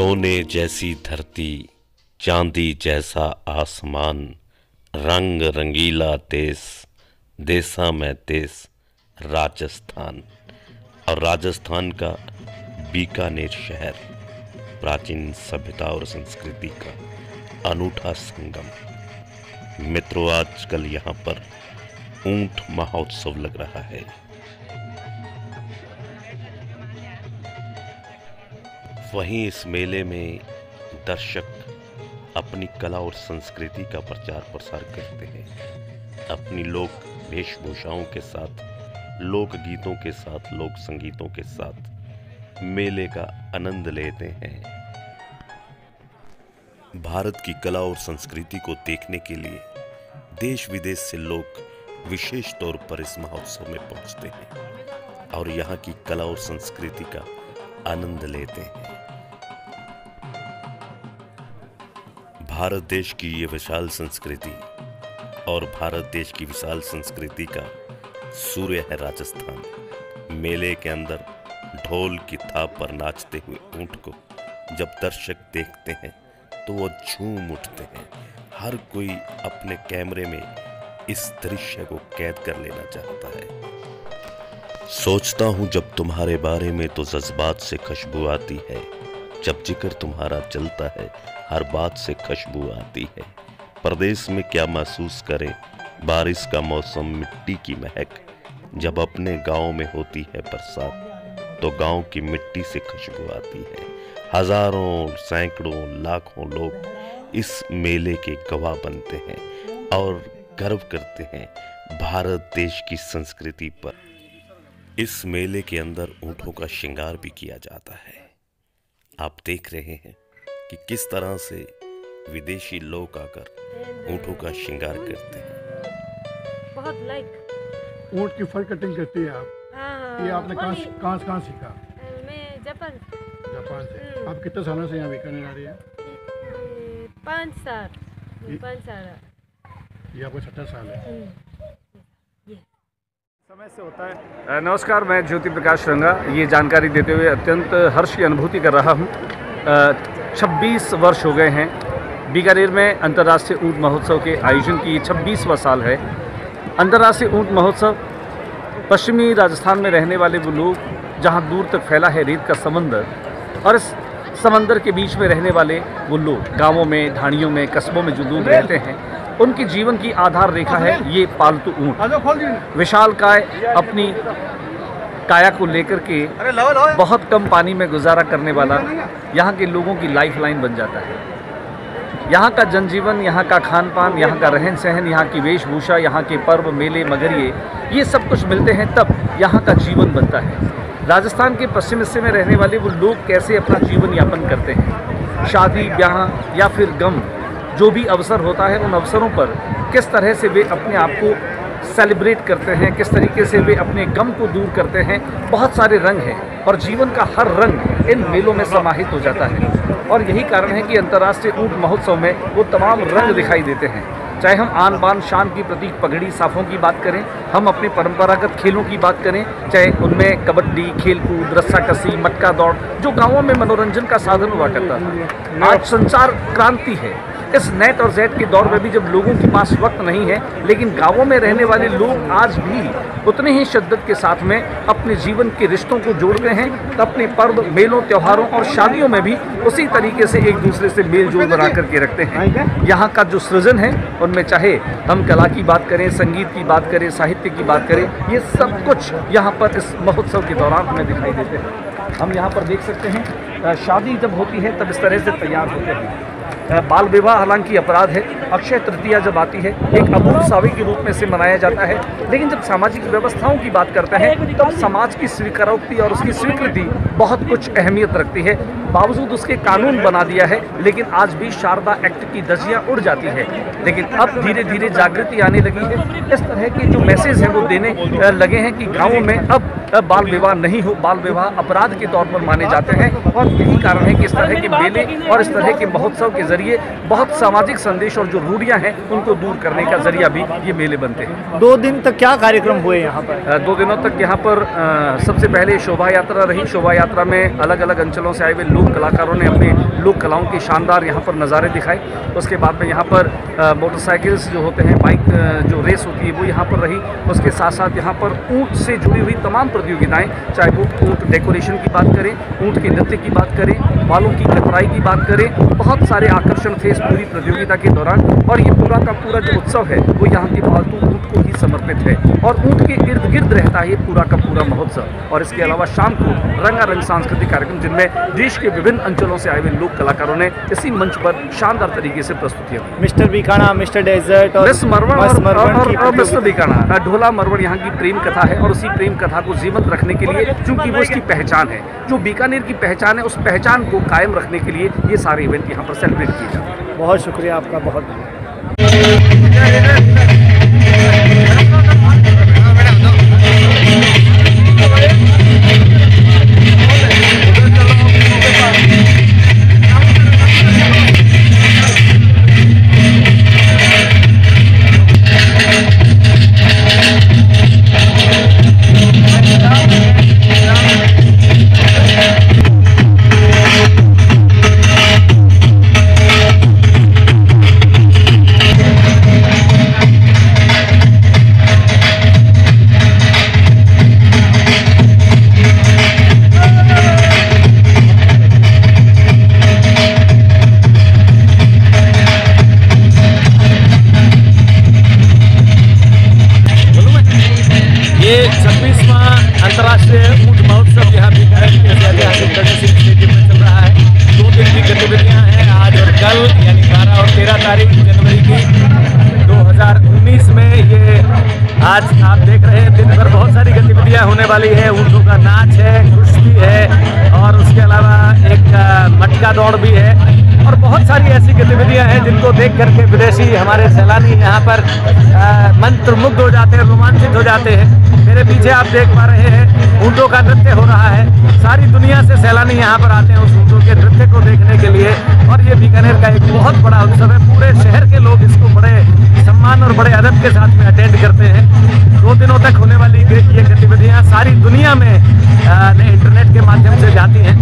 सोने जैसी धरती, चांदी जैसा आसमान, रंग रंगीला देश, देसा में देश राजस्थान। और राजस्थान का बीकानेर शहर प्राचीन सभ्यता और संस्कृति का अनूठा संगम। मित्रों, आजकल यहाँ पर ऊंट महोत्सव लग रहा है। वहीं इस मेले में दर्शक अपनी कला और संस्कृति का प्रचार प्रसार करते हैं। अपनी लोक वेशभूषाओं के साथ, लोक गीतों के साथ, लोक संगीतों के साथ मेले का आनंद लेते हैं। भारत की कला और संस्कृति को देखने के लिए देश विदेश से लोग विशेष तौर पर इस महोत्सव में पहुंचते हैं और यहाँ की कला और संस्कृति का आनंद लेते हैं। भारत देश की ये विशाल संस्कृति और भारत देश की विशाल संस्कृति का सूर्य है राजस्थान। मेले के अंदर ढोल की थाप पर नाचते हुए ऊंट को जब दर्शक देखते हैं तो वो झूम उठते हैं। हर कोई अपने कैमरे में इस दृश्य को कैद कर लेना चाहता है। सोचता हूँ जब तुम्हारे बारे में तो जज्बात से खुशबू आती है, जब जिक्र तुम्हारा चलता है हर बात से खुशबू आती है। परदेश में क्या महसूस करें बारिश का मौसम, मिट्टी की महक, जब अपने गांव में होती है बरसात तो गांव की मिट्टी से खुशबू आती है। हजारों, सैकड़ों, लाखों लोग इस मेले के गवाह बनते हैं और गर्व करते हैं भारत देश की संस्कृति पर। इस मेले के अंदर ऊंटों का श्रृंगार भी किया जाता है। आप देख रहे हैं कि किस तरह से विदेशी लोग आकर ऊंटों का श्रृंगार करते हैं। बहुत लाइक ऊंट की फर कटिंग करती है आप। हाँ, ये आपने कहाँ सीखा? मैं जापान से। आप कितने सालों से यहाँ बीकानेर आ रही है? 5 साल। 5 साल। ये आपका 6ठा साल है। समय से होता है। नमस्कार, मैं ज्योति प्रकाश रंगा ये जानकारी देते हुए अत्यंत हर्ष की अनुभूति कर रहा हूँ। 26 वर्ष हो गए हैं बीकानेर में अंतर्राष्ट्रीय ऊंट महोत्सव के आयोजन की 26वां साल है। अंतर्राष्ट्रीय ऊंट महोत्सव पश्चिमी राजस्थान में रहने वाले वो लोग जहाँ दूर तक फैला है रेत का समंदर, और इस समंदर के बीच में रहने वाले वो लोग गाँवों में, ढाणियों में, कस्बों में जो लोग रहते हैं, उनकी जीवन की आधार रेखा है ये पालतू ऊंट। विशालकाय अपनी काया को लेकर के बहुत कम पानी में गुजारा करने वाला यहाँ के लोगों की लाइफलाइन बन जाता है। यहाँ का जनजीवन, यहाँ का खान पान, यहाँ का रहन सहन, यहाँ की वेशभूषा, यहाँ के पर्व, मेले, मगरिये, ये सब कुछ मिलते हैं तब यहाँ का जीवन बनता है। राजस्थान के पश्चिम हिस्से में रहने वाले वो लोग कैसे अपना जीवन यापन करते हैं, शादी ब्याह या फिर गम, जो भी अवसर होता है उन अवसरों पर किस तरह से वे अपने आप को सेलिब्रेट करते हैं, किस तरीके से वे अपने गम को दूर करते हैं। बहुत सारे रंग हैं और जीवन का हर रंग इन मेलों में समाहित हो जाता है। और यही कारण है कि अंतर्राष्ट्रीय ऊंट महोत्सव में वो तमाम रंग दिखाई देते हैं। चाहे हम आन बान शान की प्रतीक पगड़ी साफों की बात करें, हम अपने परंपरागत खेलों की बात करें, चाहे उनमें कबड्डी, खेलकूद, रस्साकसी, मटका दौड़, जो गाँवों में मनोरंजन का साधन हुआ करता था। आज संचार क्रांति है। इस नेट और जेट के दौर में भी जब लोगों के पास वक्त नहीं है, लेकिन गांवों में रहने वाले लोग आज भी उतने ही शिद्दत के साथ में अपने जीवन के रिश्तों को जोड़ते हैं। अपने पर्व, मेलों, त्योहारों और शादियों में भी उसी तरीके से एक दूसरे से मेल जोल बना करके रखते हैं। यहाँ का जो सृजन है उनमें चाहे हम कला की बात करें, संगीत की बात करें, साहित्य की बात करें, ये सब कुछ यहाँ पर इस महोत्सव के दौरान हमें दिखाई देते हैं। हम यहाँ पर देख सकते हैं शादी जब होती है तब इस तरह से तैयार होते हैं। बाल विवाह हालांकि अपराध है। अक्षय तृतीया जब आती है एक अमूल सावे के रूप में से मनाया जाता है, लेकिन जब सामाजिक व्यवस्थाओं की बात करते हैं तब समाज की स्वीकारोक्ति और उसकी स्वीकृति बहुत कुछ अहमियत रखती है। बावजूद उसके कानून बना दिया है, लेकिन आज भी शारदा एक्ट की धज्जियां उड़ जाती है। लेकिन अब धीरे धीरे जागृति आने लगी है। इस तरह के जो मैसेज हैं वो देने लगे हैं कि गाँवों में अब बाल विवाह नहीं हो, बाल विवाह अपराध के तौर पर माने जाते हैं। और यही कारण है कि इस तरह के मेले और इस तरह के महोत्सव के जरिए जरिए बहुत सामाजिक संदेश और जो रूढ़ियाँ हैं उनको दूर करने का जरिया भी ये मेले बनते हैं। 2 दिन तक क्या कार्यक्रम हुए यहाँ पर? 2 दिनों तक यहाँ पर सबसे पहले शोभा यात्रा रही। शोभा यात्रा में अलग अलग अंचलों से आए हुए लोक कलाकारों ने अपने लोक कलाओं के शानदार यहाँ पर नज़ारे दिखाए। उसके बाद में यहाँ पर मोटरसाइकिल्स जो होते हैं, बाइक जो रेस होती है वो यहाँ पर रही। उसके साथ साथ यहाँ पर ऊँट से जुड़ी हुई तमाम प्रतियोगिताएं, चाहे वो ऊँट डेकोरेशन की बात करें, ऊँट के नृत्य की बात करें, बालों की कतराई की बात करें, बहुत सारे आकर्षण थे इस पूरी प्रतियोगिता के दौरान। और ये पूरा का पूरा जो उत्सव है वो यहाँ के पालतू ऊँट को ही समर्पित है और ऊँट के इर्द गिर्द रहता है ये पूरा का पूरा महोत्सव। और इसके अलावा शाम को रंगारंग सांस्कृतिक कार्यक्रम, जिनमें देश के विभिन्न अंचलों से आए हुए लोक कलाकारों ने इसी मंच पर शानदार तरीके से प्रस्तुतियां दी। मिस्टर बीकाना, मिस्टर डेजर्ट और मिस मरवण और मिस्टर बीकाना, ढोला मरवण यहाँ की प्रेम कथा है और उसी प्रेम कथा को जीवंत रखने के लिए, चूंकि वो इसकी पहचान है, जो बीकानेर की पहचान है, उस पहचान को कायम रखने के लिए ये सारे इवेंट यहाँ पर सेलिब्रेट किए जाते हैं। बहुत शुक्रिया आपका, बहुत अंतर्राष्ट्रीय ऊँट महोत्सव यहाँ बीकानेर के ऐतिहासिक गणेश स्टेडियम में चल रहा है। 2 दिन की गतिविधियाँ हैं, आज और कल, यानी 12 और 13 तारीख जनवरी की 2019 में। ये आज आप देख रहे हैं दिन भर बहुत सारी गतिविधियाँ होने वाली है। ऊँटों का नाच है, कुश्ती है और उसके अलावा एक मटका दौड़ भी है और बहुत सारी ऐसी गतिविधियां हैं जिनको देख करके विदेशी हमारे सैलानी यहाँ पर मंत्रमुग्ध हो जाते हैं, रोमांचित हो जाते हैं। मेरे पीछे आप देख पा रहे हैं ऊँटों का नृत्य हो रहा है। सारी दुनिया से सैलानी यहाँ पर आते हैं उस ऊँटों के नृत्य को देखने के लिए और ये बीकानेर का एक बहुत बड़ा उत्सव है। पूरे शहर के लोग इसको बड़े सम्मान और बड़े अदब के साथ में अटेंड करते हैं। 2 दिनों तक होने वाली ये गतिविधियाँ सारी दुनिया में इंटरनेट के माध्यम से जाती हैं।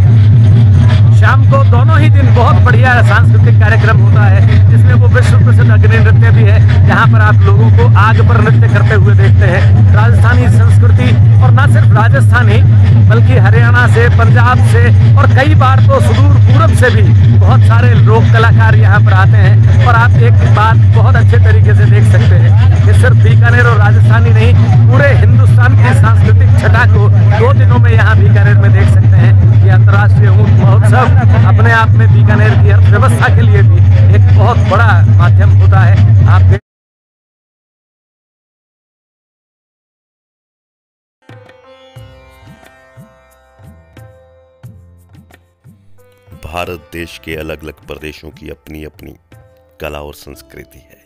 शाम को दोनों ही दिन बहुत बढ़िया सांस्कृतिक कार्यक्रम होता है, जिसमें वो विश्व प्रसिद्ध अग्नि नृत्य भी है, जहाँ पर आप लोगों को आग पर नृत्य करते हुए देखते हैं। राजस्थानी संस्कृति और न सिर्फ राजस्थानी बल्कि हरियाणा से, पंजाब से और कई बार तो सुदूर पूर्व से भी बहुत सारे लोक कलाकार यहाँ पर आते हैं। और आप एक बात बहुत अच्छे तरीके से देख सकते हैं कि सिर्फ बीकानेर और राजस्थानी नहीं, पूरे हिंदुस्तान की सांस्कृतिक छटा को 2 दिनों में यहाँ बीकानेर में देख सकते हैं। ये अंतर्राष्ट्रीय ऊँट महोत्सव अपने आप में बीकानेर की अर्थव्यवस्था के लिए भी एक बहुत बड़ा माध्यम होता है। आप भारत देश के अलग अलग प्रदेशों की अपनी अपनी कला और संस्कृति है।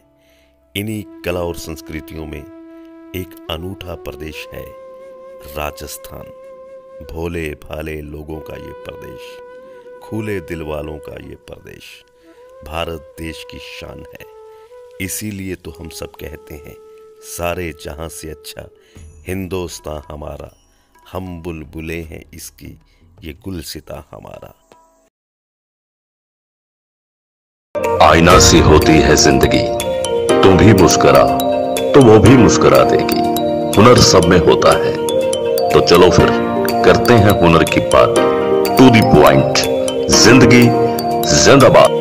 इन्हीं कला और संस्कृतियों में एक अनूठा प्रदेश है राजस्थान। भोले भाले लोगों का ये प्रदेश, खुले दिल वालों का ये प्रदेश भारत देश की शान है। इसीलिए तो हम सब कहते हैं सारे जहां से अच्छा हिंदुस्तान हमारा, हम बुलबुलें हैं इसकी ये गुलसिता हमारा। आईना सी होती है जिंदगी, तुम भी मुस्कुरा तो वो भी मुस्कुरा देगी। हुनर सब में होता है तो चलो फिर करते हैं हुनर की बात। टू द पॉइंट, जिंदगी जिंदाबाद।